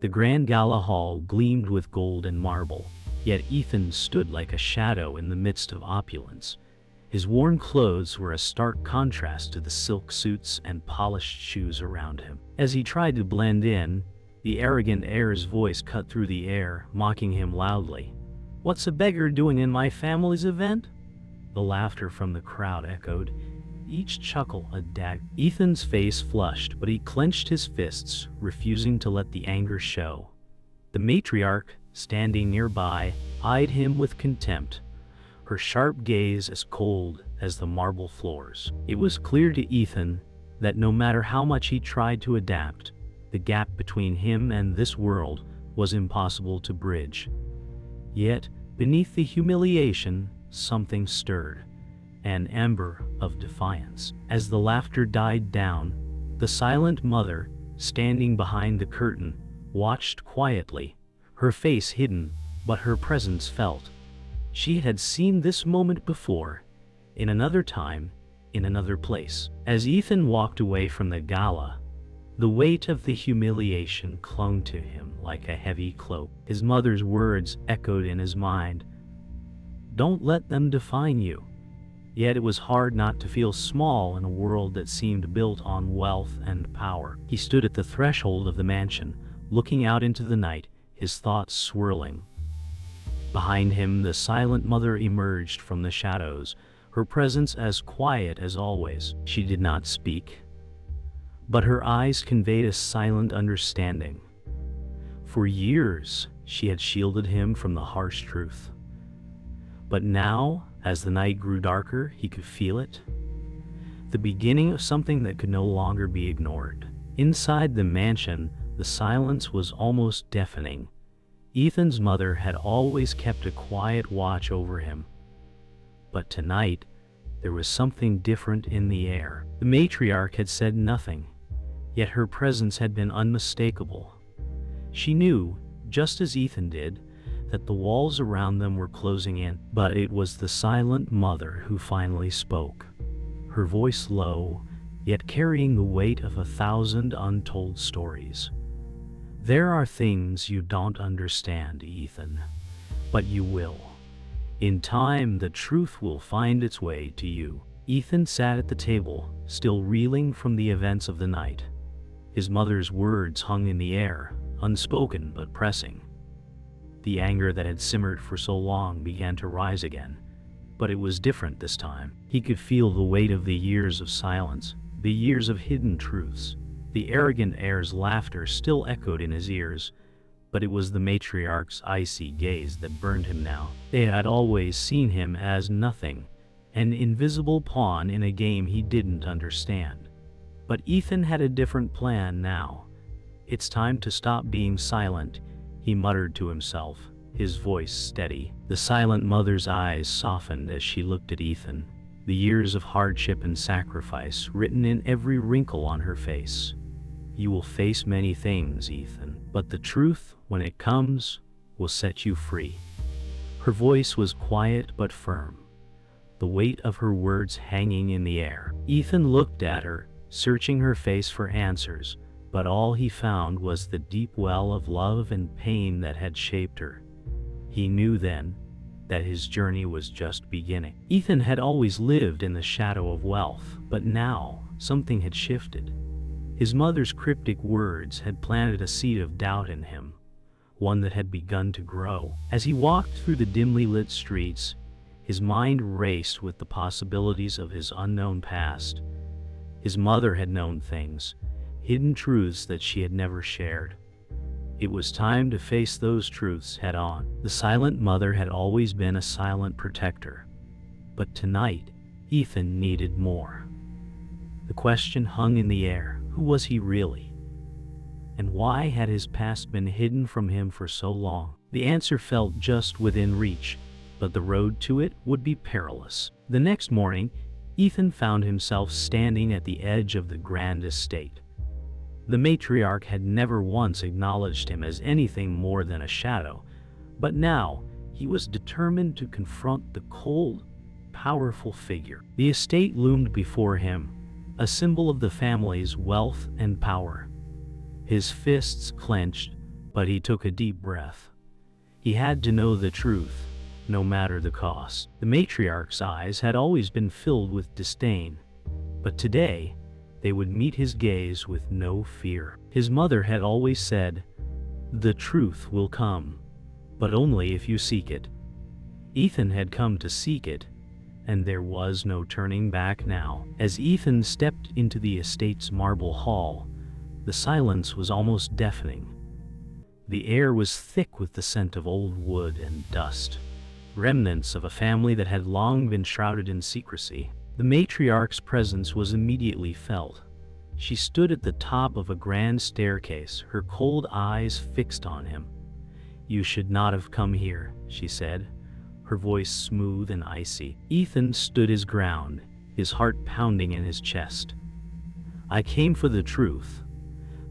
The grand gala hall gleamed with gold and marble, yet Ethan stood like a shadow in the midst of opulence. His worn clothes were a stark contrast to the silk suits and polished shoes around him. As he tried to blend in, the arrogant heir's voice cut through the air, mocking him loudly. "What's a beggar doing in my family's event?" The laughter from the crowd echoed, each chuckle a dagger. Ethan's face flushed, but he clenched his fists, refusing to let the anger show. The matriarch, standing nearby, eyed him with contempt, her sharp gaze as cold as the marble floors. It was clear to Ethan that no matter how much he tried to adapt, the gap between him and this world was impossible to bridge. Yet, beneath the humiliation, something stirred, an ember of defiance. As the laughter died down, the silent mother, standing behind the curtain, watched quietly, her face hidden, but her presence felt. She had seen this moment before, in another time, in another place. As Ethan walked away from the gala, the weight of the humiliation clung to him like a heavy cloak. His mother's words echoed in his mind. "Don't let them define you." Yet it was hard not to feel small in a world that seemed built on wealth and power. He stood at the threshold of the mansion, looking out into the night, his thoughts swirling. Behind him, the silent mother emerged from the shadows, her presence as quiet as always. She did not speak, but her eyes conveyed a silent understanding. For years, she had shielded him from the harsh truth. But now, as the night grew darker, he could feel it. The beginning of something that could no longer be ignored. Inside the mansion, the silence was almost deafening. Ethan's mother had always kept a quiet watch over him. But tonight, there was something different in the air. The matriarch had said nothing, yet her presence had been unmistakable. She knew, just as Ethan did, that the walls around them were closing in. But it was the silent mother who finally spoke, her voice low, yet carrying the weight of 1,000 untold stories. "There are things you don't understand, Ethan, but you will. In time, the truth will find its way to you." Ethan sat at the table, still reeling from the events of the night. His mother's words hung in the air, unspoken but pressing. The anger that had simmered for so long began to rise again, but it was different this time. He could feel the weight of the years of silence, the years of hidden truths. The arrogant heir's laughter still echoed in his ears, but it was the matriarch's icy gaze that burned him now. They had always seen him as nothing, an invisible pawn in a game he didn't understand. But Ethan had a different plan now. "It's time to stop being silent," he muttered to himself, his voice steady. The silent mother's eyes softened as she looked at Ethan, the years of hardship and sacrifice written in every wrinkle on her face. "You will face many things, Ethan, but the truth, when it comes, will set you free." Her voice was quiet but firm, the weight of her words hanging in the air. Ethan looked at her, searching her face for answers, but all he found was the deep well of love and pain that had shaped her. He knew then that his journey was just beginning. Ethan had always lived in the shadow of wealth, but now something had shifted. His mother's cryptic words had planted a seed of doubt in him, one that had begun to grow. As he walked through the dimly lit streets, his mind raced with the possibilities of his unknown past. His mother had known things, hidden truths that she had never shared. It was time to face those truths head on. The silent mother had always been a silent protector, but tonight, Ethan needed more. The question hung in the air: who was he really? And why had his past been hidden from him for so long? The answer felt just within reach, but the road to it would be perilous. The next morning, Ethan found himself standing at the edge of the grand estate. The matriarch had never once acknowledged him as anything more than a shadow, but now he was determined to confront the cold, powerful figure. The estate loomed before him, a symbol of the family's wealth and power. His fists clenched, But he took a deep breath. He had to know the truth, no matter the cost. The matriarch's eyes had always been filled with disdain, but today they would meet his gaze with no fear. His mother had always said, "The truth will come, but only if you seek it." Ethan had come to seek it, and there was no turning back now. As Ethan stepped into the estate's marble hall, the silence was almost deafening. The air was thick with the scent of old wood and dust, remnants of a family that had long been shrouded in secrecy. The matriarch's presence was immediately felt. She stood at the top of a grand staircase, her cold eyes fixed on him. "You should not have come here," she said, her voice smooth and icy. Ethan stood his ground, his heart pounding in his chest. "I came for the truth."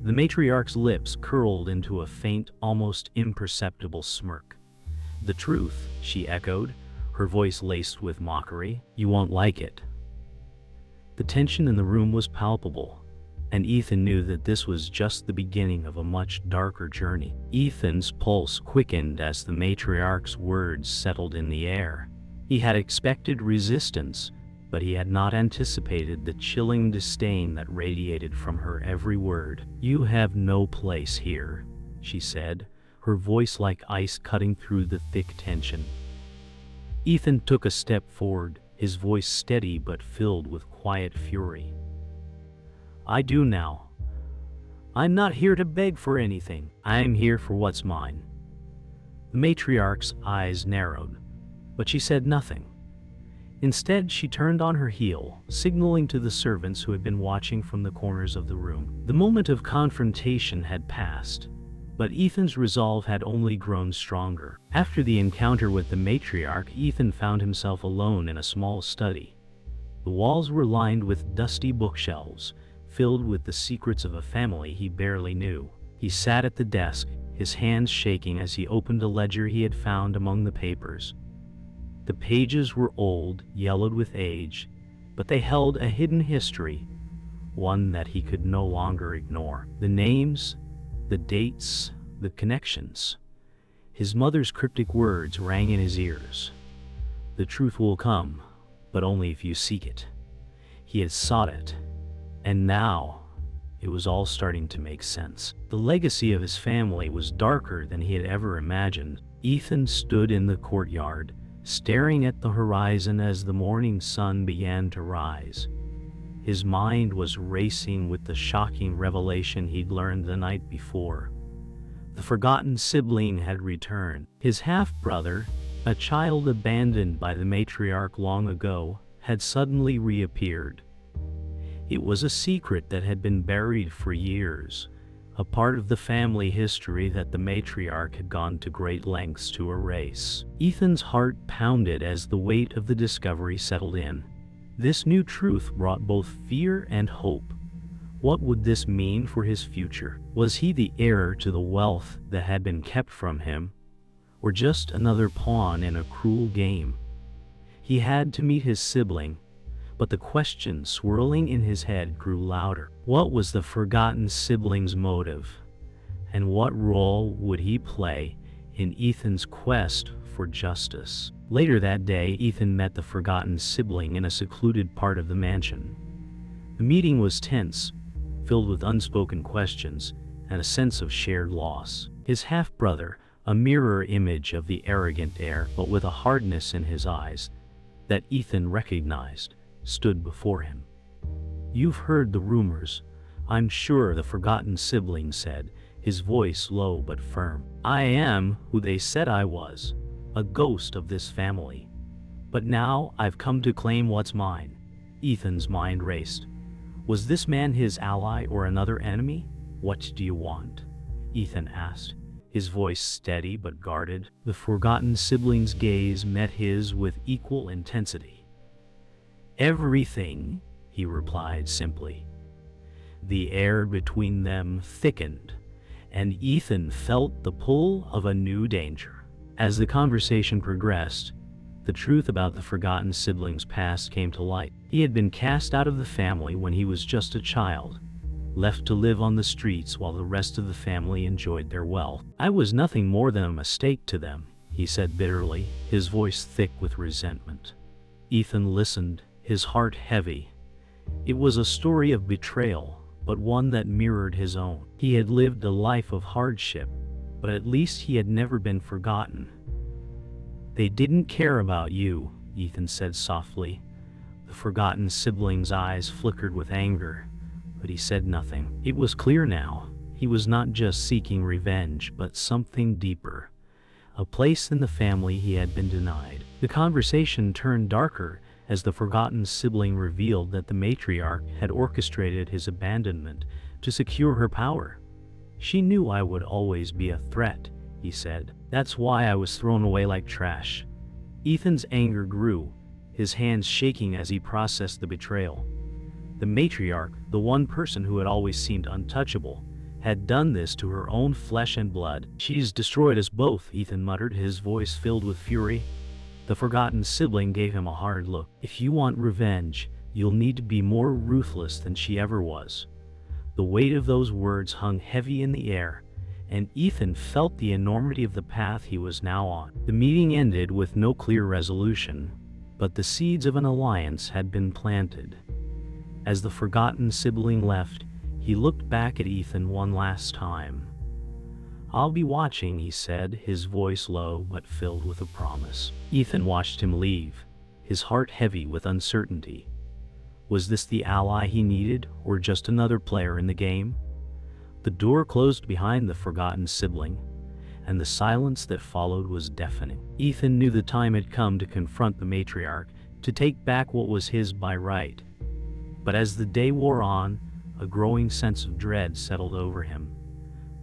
The matriarch's lips curled into a faint, almost imperceptible smirk. "The truth," she echoed, her voice laced with mockery. "You won't like it." The tension in the room was palpable, and Ethan knew that this was just the beginning of a much darker journey. Ethan's pulse quickened as the matriarch's words settled in the air. He had expected resistance, but he had not anticipated the chilling disdain that radiated from her every word. "You have no place here," she said, her voice like ice cutting through the thick tension. Ethan took a step forward, his voice steady but filled with quiet fury. "I do now. I'm not here to beg for anything. I'm here for what's mine." The matriarch's eyes narrowed, but she said nothing. Instead, she turned on her heel, signaling to the servants who had been watching from the corners of the room. The moment of confrontation had passed, but Ethan's resolve had only grown stronger. After the encounter with the matriarch, Ethan found himself alone in a small study. The walls were lined with dusty bookshelves, filled with the secrets of a family he barely knew. He sat at the desk, his hands shaking as he opened a ledger he had found among the papers. The pages were old, yellowed with age, but they held a hidden history, one that he could no longer ignore. The names, the dates, the connections. His mother's cryptic words rang in his ears. "The truth will come, but only if you seek it." He had sought it, and now it was all starting to make sense. The legacy of his family was darker than he had ever imagined. Ethan stood in the courtyard, staring at the horizon as the morning sun began to rise. His mind was racing with the shocking revelation he'd learned the night before. The forgotten sibling had returned. His half-brother, a child abandoned by the matriarch long ago, had suddenly reappeared. It was a secret that had been buried for years, a part of the family history that the matriarch had gone to great lengths to erase. Ethan's heart pounded as the weight of the discovery settled in. This new truth brought both fear and hope. What would this mean for his future? Was he the heir to the wealth that had been kept from him, or just another pawn in a cruel game? He had to meet his sibling, but the question swirling in his head grew louder. What was the forgotten sibling's motive? And what role would he play in Ethan's quest for justice? Later that day, Ethan met the forgotten sibling in a secluded part of the mansion. The meeting was tense, filled with unspoken questions and a sense of shared loss. His half-brother, a mirror image of the arrogant heir, but with a hardness in his eyes that Ethan recognized, stood before him. "You've heard the rumors, I'm sure," the forgotten sibling said, his voice low but firm. "I am who they said I was, a ghost of this family. But now I've come to claim what's mine." Ethan's mind raced. Was this man his ally or another enemy? "What do you want?" Ethan asked, his voice steady but guarded. The forgotten sibling's gaze met his with equal intensity. "Everything," he replied simply. The air between them thickened, and Ethan felt the pull of a new danger. As the conversation progressed, the truth about the forgotten sibling's past came to light. He had been cast out of the family when he was just a child, left to live on the streets while the rest of the family enjoyed their wealth. I was nothing more than a mistake to them, he said bitterly, his voice thick with resentment. Ethan listened, his heart heavy. It was a story of betrayal, but one that mirrored his own. He had lived a life of hardship, but at least he had never been forgotten. They didn't care about you, Ethan said softly. The forgotten sibling's eyes flickered with anger, but he said nothing. It was clear now. He was not just seeking revenge, but something deeper. A place in the family he had been denied. The conversation turned darker as the forgotten sibling revealed that the matriarch had orchestrated his abandonment to secure her power. She knew I would always be a threat, he said. That's why I was thrown away like trash. Ethan's anger grew, his hands shaking as he processed the betrayal. The matriarch, the one person who had always seemed untouchable, had done this to her own flesh and blood. She's destroyed us both, Ethan muttered, his voice filled with fury. The forgotten sibling gave him a hard look. If you want revenge, you'll need to be more ruthless than she ever was. The weight of those words hung heavy in the air, and Ethan felt the enormity of the path he was now on. The meeting ended with no clear resolution, but the seeds of an alliance had been planted. As the forgotten sibling left, he looked back at Ethan one last time. I'll be watching, he said, his voice low but filled with a promise. Ethan watched him leave, his heart heavy with uncertainty. Was this the ally he needed, or just another player in the game? The door closed behind the forgotten sibling, and the silence that followed was deafening. Ethan knew the time had come to confront the matriarch, to take back what was his by right. But as the day wore on, a growing sense of dread settled over him.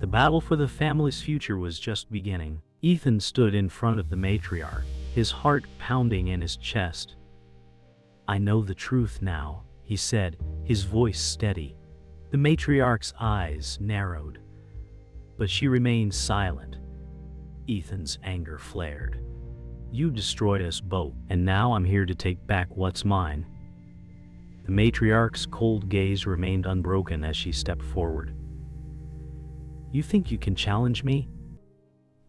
The battle for the family's future was just beginning. Ethan stood in front of the matriarch, his heart pounding in his chest. I know the truth now, he said, his voice steady. The matriarch's eyes narrowed, but she remained silent. Ethan's anger flared. You destroyed us both, and now I'm here to take back what's mine. The matriarch's cold gaze remained unbroken as she stepped forward. You think you can challenge me?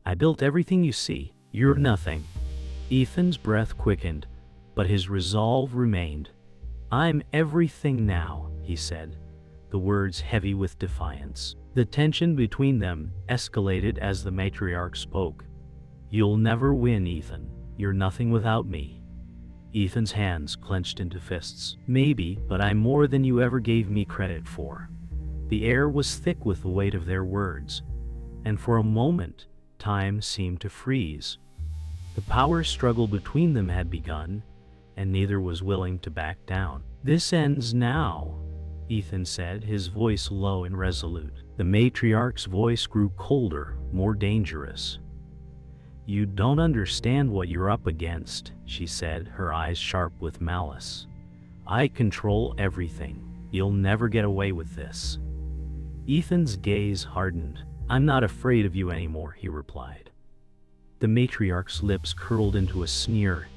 I built everything you see. You're nothing. Ethan's breath quickened, but his resolve remained. I'm everything now, he said, the words heavy with defiance. The tension between them escalated as the matriarch spoke. You'll never win, Ethan. You're nothing without me. Ethan's hands clenched into fists. Maybe, but I'm more than you ever gave me credit for. The air was thick with the weight of their words, and for a moment, time seemed to freeze. The power struggle between them had begun, and neither was willing to back down. This ends now, Ethan said, his voice low and resolute. The matriarch's voice grew colder, more dangerous. You don't understand what you're up against, she said, her eyes sharp with malice. I control everything. You'll never get away with this. Ethan's gaze hardened. I'm not afraid of you anymore, he replied. The matriarch's lips curled into a sneer,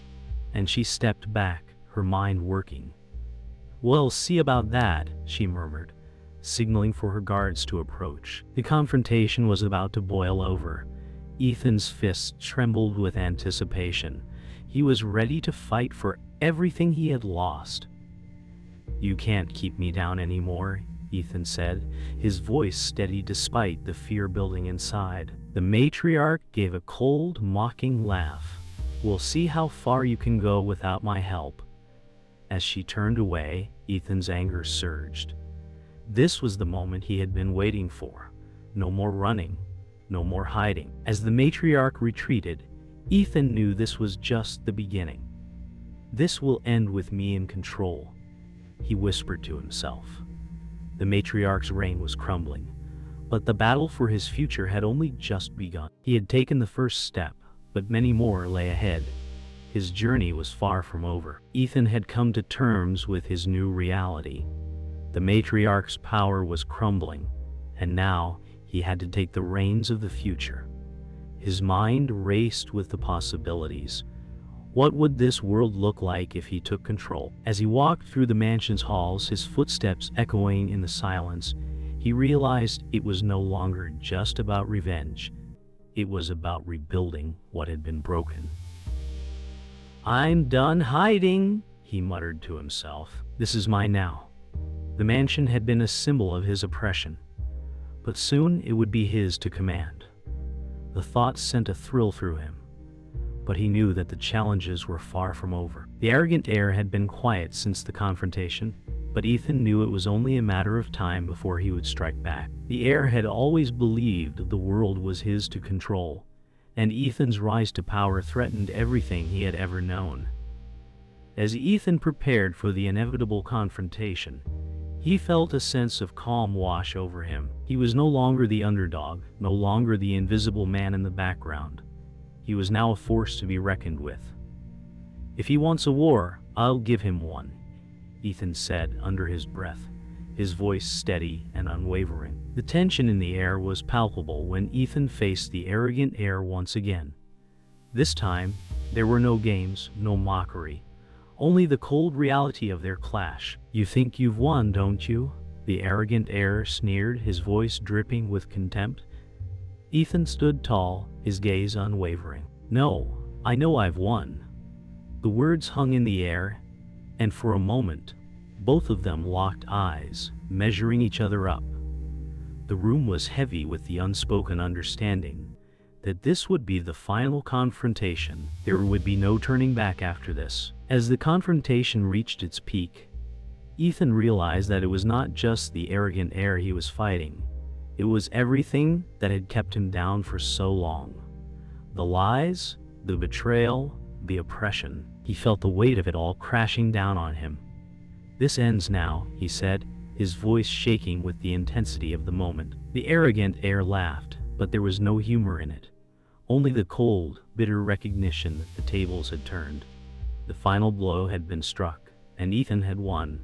and she stepped back, her mind working. We'll see about that, she murmured, signaling for her guards to approach. The confrontation was about to boil over. Ethan's fists trembled with anticipation. He was ready to fight for everything he had lost. You can't keep me down anymore, Ethan said, his voice steady despite the fear building inside. The matriarch gave a cold, mocking laugh. We'll see how far you can go without my help. As she turned away, Ethan's anger surged. This was the moment he had been waiting for. No more running, no more hiding. As the matriarch retreated, Ethan knew this was just the beginning. This will end with me in control, he whispered to himself. The matriarch's reign was crumbling, but the battle for his future had only just begun. He had taken the first step, but many more lay ahead. His journey was far from over. Ethan had come to terms with his new reality. The matriarch's power was crumbling, and now he had to take the reins of the future. His mind raced with the possibilities. What would this world look like if he took control? As he walked through the mansion's halls, his footsteps echoing in the silence, he realized it was no longer just about revenge. It was about rebuilding what had been broken. "I'm done hiding," he muttered to himself. "This is mine now." The mansion had been a symbol of his oppression, but soon it would be his to command. The thought sent a thrill through him, but he knew that the challenges were far from over. The arrogant heir had been quiet since the confrontation, but Ethan knew it was only a matter of time before he would strike back. The heir had always believed the world was his to control, and Ethan's rise to power threatened everything he had ever known. As Ethan prepared for the inevitable confrontation, he felt a sense of calm wash over him. He was no longer the underdog, no longer the invisible man in the background. He was now a force to be reckoned with. "If he wants a war, I'll give him one," Ethan said under his breath, his voice steady and unwavering. The tension in the air was palpable when Ethan faced the arrogant heir once again. This time, there were no games, no mockery, only the cold reality of their clash. "You think you've won, don't you?" the arrogant heir sneered, his voice dripping with contempt. Ethan stood tall, his gaze unwavering. "No, I know I've won." The words hung in the air, and for a moment, both of them locked eyes, measuring each other up. The room was heavy with the unspoken understanding that this would be the final confrontation. There would be no turning back after this. As the confrontation reached its peak, Ethan realized that it was not just the arrogant heir he was fighting. It was everything that had kept him down for so long. The lies, the betrayal, the oppression. He felt the weight of it all crashing down on him. "This ends now," he said, his voice shaking with the intensity of the moment. The arrogant heir laughed, but there was no humor in it. Only the cold, bitter recognition that the tables had turned. The final blow had been struck, and Ethan had won.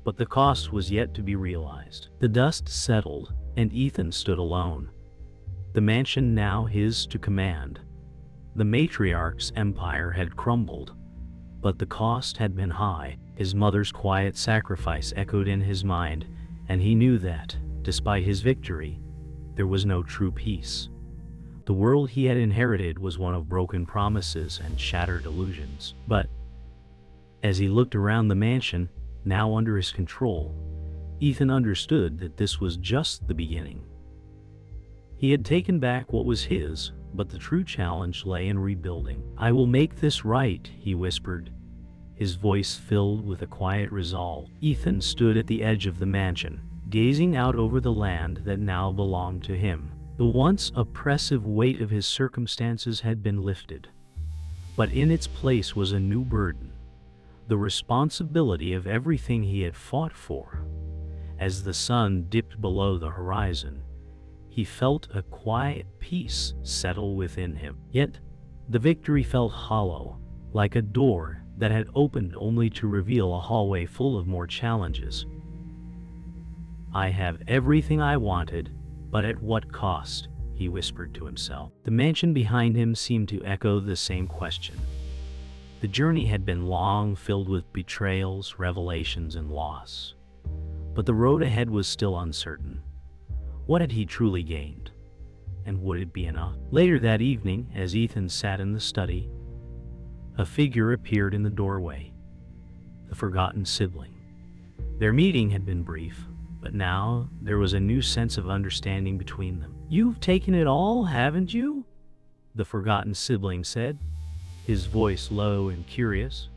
But the cost was yet to be realized. The dust settled, and Ethan stood alone. The mansion now his to command. The matriarch's empire had crumbled, but the cost had been high. His mother's quiet sacrifice echoed in his mind, and he knew that, despite his victory, there was no true peace. The world he had inherited was one of broken promises and shattered illusions. But as he looked around the mansion, now under his control, Ethan understood that this was just the beginning. He had taken back what was his, but the true challenge lay in rebuilding. "I will make this right," he whispered, his voice filled with a quiet resolve. Ethan stood at the edge of the mansion, gazing out over the land that now belonged to him. The once oppressive weight of his circumstances had been lifted, but in its place was a new burden, the responsibility of everything he had fought for. As the sun dipped below the horizon, he felt a quiet peace settle within him. Yet, the victory felt hollow, like a door that had opened only to reveal a hallway full of more challenges. "I have everything I wanted, but at what cost?" he whispered to himself. The mansion behind him seemed to echo the same question. The journey had been long, filled with betrayals, revelations, and loss. But the road ahead was still uncertain. What had he truly gained? And would it be enough? Later that evening, as Ethan sat in the study, a figure appeared in the doorway. The forgotten sibling. Their meeting had been brief, but now there was a new sense of understanding between them. "You've taken it all, haven't you?" the forgotten sibling said, his voice low and curious.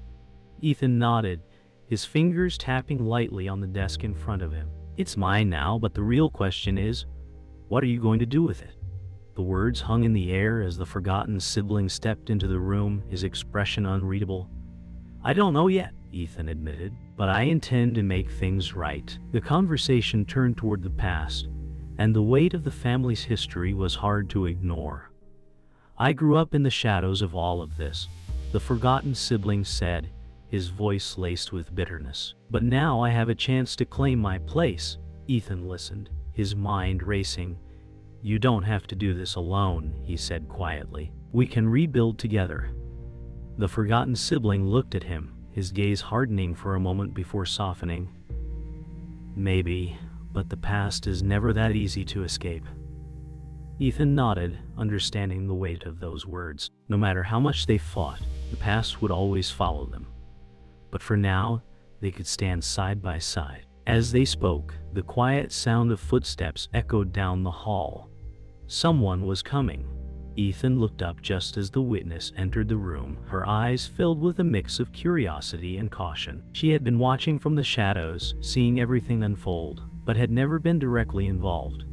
Ethan nodded, his fingers tapping lightly on the desk in front of him. "It's mine now, but the real question is, what are you going to do with it?" The words hung in the air as the forgotten sibling stepped into the room, his expression unreadable. "I don't know yet," Ethan admitted, "but I intend to make things right." The conversation turned toward the past, and the weight of the family's history was hard to ignore. "I grew up in the shadows of all of this," the forgotten sibling said, his voice laced with bitterness. "But now I have a chance to claim my place." Ethan listened, his mind racing. "You don't have to do this alone," he said quietly. "We can rebuild together." The forgotten sibling looked at him, his gaze hardening for a moment before softening. "Maybe, But the past is never that easy to escape. Ethan nodded, understanding the weight of those words. No matter how much they fought, the past would always follow them. But for now, they could stand side by side. As they spoke, the quiet sound of footsteps echoed down the hall. Someone was coming. Ethan looked up just as the witness entered the room, her eyes filled with a mix of curiosity and caution. She had been watching from the shadows, seeing everything unfold, but had never been directly involved.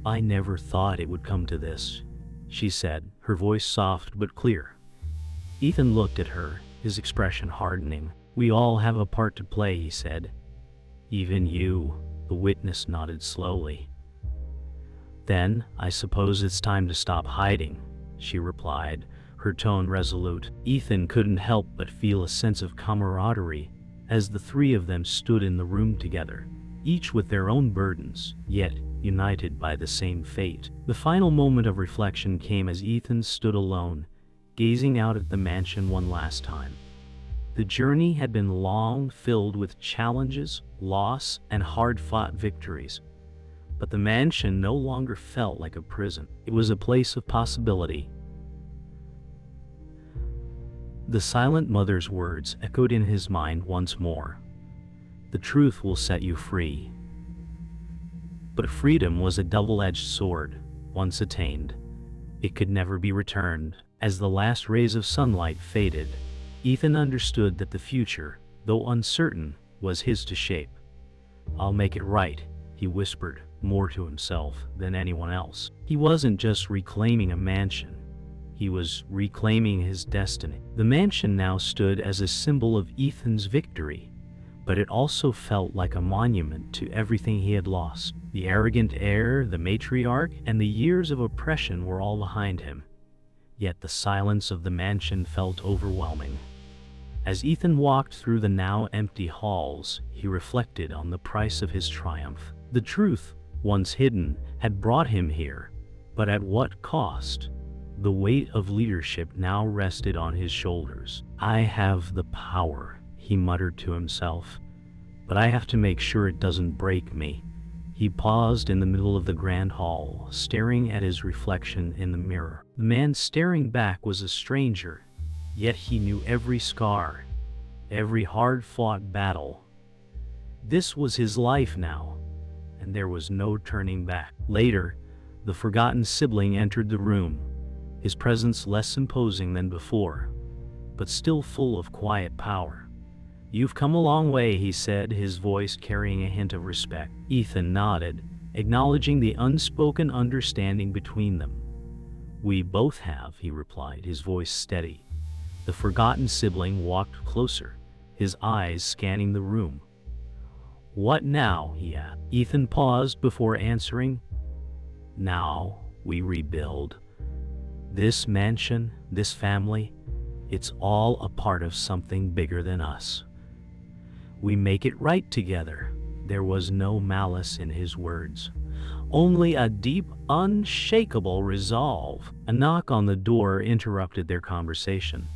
"I never thought it would come to this," she said, her voice soft but clear. Ethan looked at her, his expression hardening. "We all have a part to play," he said. "Even you," the witness nodded slowly. "Then, I suppose it's time to stop hiding," she replied, her tone resolute. Ethan couldn't help but feel a sense of camaraderie as the three of them stood in the room together, each with their own burdens, yet united by the same fate. The final moment of reflection came as Ethan stood alone, gazing out at the mansion one last time. The journey had been long, filled with challenges, loss, and hard-fought victories. But the mansion no longer felt like a prison. It was a place of possibility. The silent mother's words echoed in his mind once more. "The truth will set you free." But freedom was a double-edged sword. Once attained, it could never be returned. As the last rays of sunlight faded, Ethan understood that the future, though uncertain, was his to shape. "I'll make it right," he whispered, more to himself than anyone else. He wasn't just reclaiming a mansion. He was reclaiming his destiny. The mansion now stood as a symbol of Ethan's victory, but it also felt like a monument to everything he had lost. The arrogant heir, the matriarch, and the years of oppression were all behind him. Yet the silence of the mansion felt overwhelming. As Ethan walked through the now empty halls, he reflected on the price of his triumph. The truth, once hidden, had brought him here, but at what cost? The weight of leadership now rested on his shoulders. "I have the power," he muttered to himself, "but I have to make sure it doesn't break me." He paused in the middle of the grand hall, staring at his reflection in the mirror. The man staring back was a stranger, yet he knew every scar, every hard-fought battle. This was his life now, and there was no turning back. Later, the forgotten sibling entered the room, his presence less imposing than before, but still full of quiet power. "You've come a long way," he said, his voice carrying a hint of respect. Ethan nodded, acknowledging the unspoken understanding between them. "We both have," he replied, his voice steady. The forgotten sibling walked closer, his eyes scanning the room. "What now?" he asked. Ethan paused before answering. "Now we rebuild. This mansion, this family, it's all a part of something bigger than us. We make it right together." There was no malice in his words, only a deep, unshakable resolve. A knock on the door interrupted their conversation.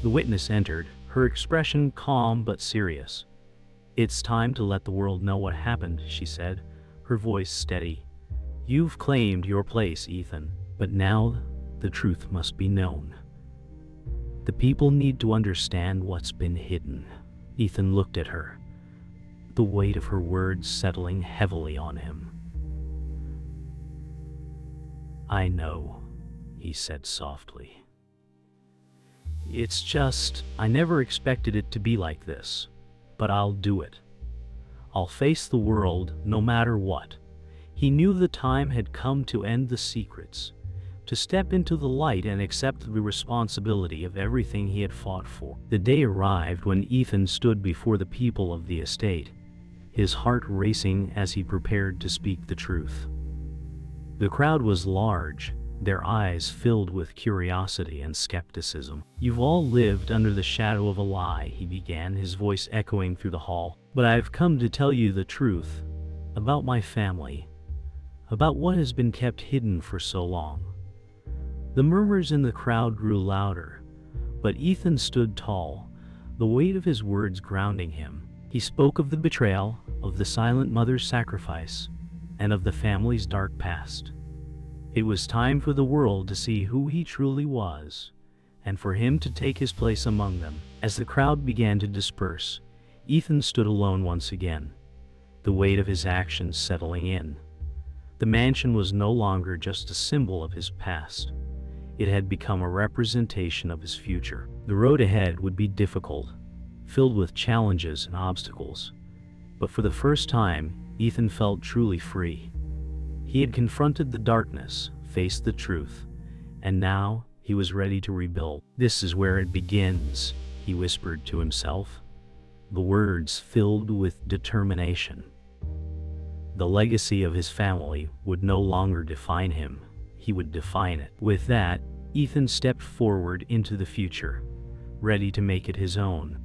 The witness entered, her expression calm but serious. "It's time to let the world know what happened," she said, her voice steady. "You've claimed your place, Ethan, but now the truth must be known. The people need to understand what's been hidden." Ethan looked at her, the weight of her words settling heavily on him. "I know," he said softly. "It's just, I never expected it to be like this, but I'll do it. I'll face the world no matter what." He knew the time had come to end the secrets, to step into the light and accept the responsibility of everything he had fought for. The day arrived when Ethan stood before the people of the estate, his heart racing as he prepared to speak the truth. The crowd was large, their eyes filled with curiosity and skepticism. "You've all lived under the shadow of a lie," he began, his voice echoing through the hall. "But I've come to tell you the truth about my family, about what has been kept hidden for so long." The murmurs in the crowd grew louder, but Ethan stood tall, the weight of his words grounding him. He spoke of the betrayal, of the silent mother's sacrifice, and of the family's dark past. It was time for the world to see who he truly was, and for him to take his place among them. As the crowd began to disperse, Ethan stood alone once again, the weight of his actions settling in. The mansion was no longer just a symbol of his past. It had become a representation of his future. The road ahead would be difficult, filled with challenges and obstacles. But for the first time, Ethan felt truly free. He had confronted the darkness, faced the truth, and now he was ready to rebuild. "This is where it begins," he whispered to himself, the words filled with determination. The legacy of his family would no longer define him, he would define it. With that, Ethan stepped forward into the future, ready to make it his own.